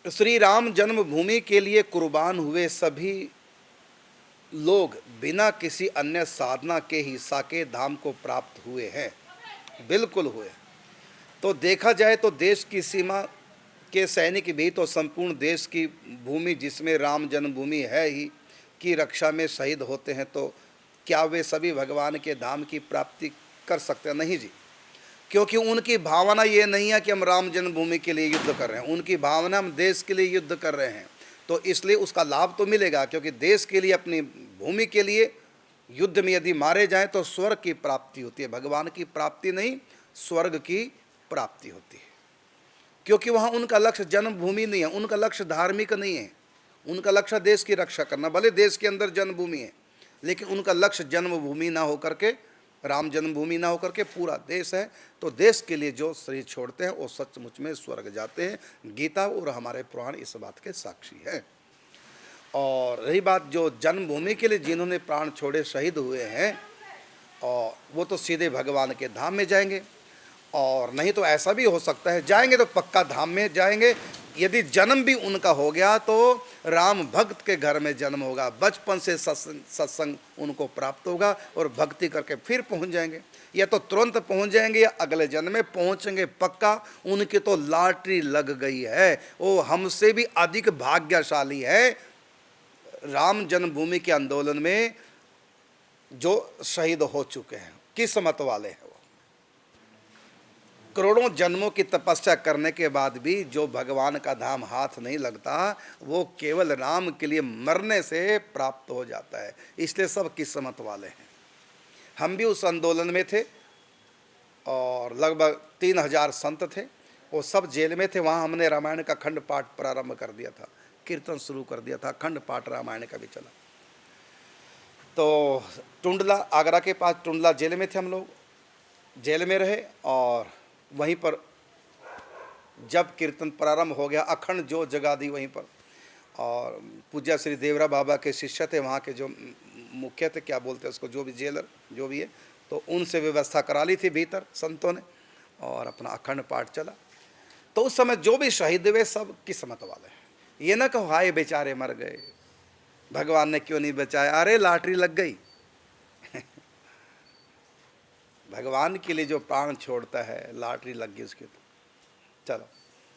श्री राम जन्मभूमि के लिए कुर्बान हुए सभी लोग बिना किसी अन्य साधना के ही साकेत धाम को प्राप्त हुए हैं, बिल्कुल हुए। तो देखा जाए तो देश की सीमा के सैनिक भी तो संपूर्ण देश की भूमि जिसमें राम जन्मभूमि है ही की रक्षा में शहीद होते हैं, तो क्या वे सभी भगवान के धाम की प्राप्ति कर सकते हैं? नहीं जी, क्योंकि उनकी भावना ये नहीं है कि हम राम जन्मभूमि के लिए युद्ध कर रहे हैं, उनकी भावना हम देश के लिए युद्ध कर रहे हैं। तो इसलिए उसका लाभ तो मिलेगा, क्योंकि देश के लिए, अपनी भूमि के लिए युद्ध में यदि मारे जाएं तो स्वर्ग की प्राप्ति होती है, भगवान की प्राप्ति नहीं, स्वर्ग की प्राप्ति होती है। क्योंकि वहाँ उनका लक्ष्य जन्मभूमि नहीं है, उनका लक्ष्य धार्मिक नहीं है, उनका लक्ष्य देश की रक्षा करना। भले देश के अंदर जन्मभूमि है, लेकिन उनका लक्ष्य जन्मभूमि ना होकर के, राम जन्मभूमि ना होकर के पूरा देश है। तो देश के लिए जो शरीर छोड़ते हैं वो सचमुच में स्वर्ग जाते हैं। गीता और हमारे पुराण इस बात के साक्षी है। और रही बात जो जन्मभूमि के लिए जिन्होंने प्राण छोड़े, शहीद हुए हैं, और वो तो सीधे भगवान के धाम में जाएंगे। और नहीं तो ऐसा भी हो सकता है, जाएंगे तो पक्का धाम में जाएंगे। यदि जन्म भी उनका हो गया तो राम भक्त के घर में जन्म होगा, बचपन से सत्संग उनको प्राप्त होगा और भक्ति करके फिर पहुंच जाएंगे। या तो तुरंत पहुंच जाएंगे या अगले जन्म में पहुंचेंगे पक्का। उनकी तो लॉटरी लग गई है, वो हमसे भी अधिक भाग्यशाली है। राम जन्मभूमि के आंदोलन में जो शहीद हो चुके हैं, किस्मत वाले हैं। करोड़ों जन्मों की तपस्या करने के बाद भी जो भगवान का धाम हाथ नहीं लगता, वो केवल राम के लिए मरने से प्राप्त हो जाता है। इसलिए सब किस्मत वाले हैं। हम भी उस आंदोलन में थे और लगभग 3000 संत थे, वो सब जेल में थे। वहाँ हमने रामायण का खंड पाठ प्रारंभ कर दिया था, कीर्तन शुरू कर दिया था, खंड पाठ रामायण का भी चला। तो टुंडला, आगरा के पास टुंडला जेल में थे हम लोग, जेल में रहे। और वहीं पर जब कीर्तन प्रारंभ हो गया, अखंड जो जगा दी वहीं पर। और पूज्य श्री देवरा बाबा के शिष्य थे, वहाँ के जो मुख्य थे, क्या बोलते हैं उसको, जो भी जेलर जो भी है, तो उनसे व्यवस्था करा ली थी भीतर संतों ने, और अपना अखंड पाठ चला। तो उस समय जो भी शहीद हुए सब किस्मत वाले हैं। ये ना कहो हाय बेचारे मर गए, भगवान ने क्यों नहीं बचाया, अरे लॉटरी लग गई। भगवान के लिए जो प्राण छोड़ता है, लॉटरी लग गई उसकी। तो चलो।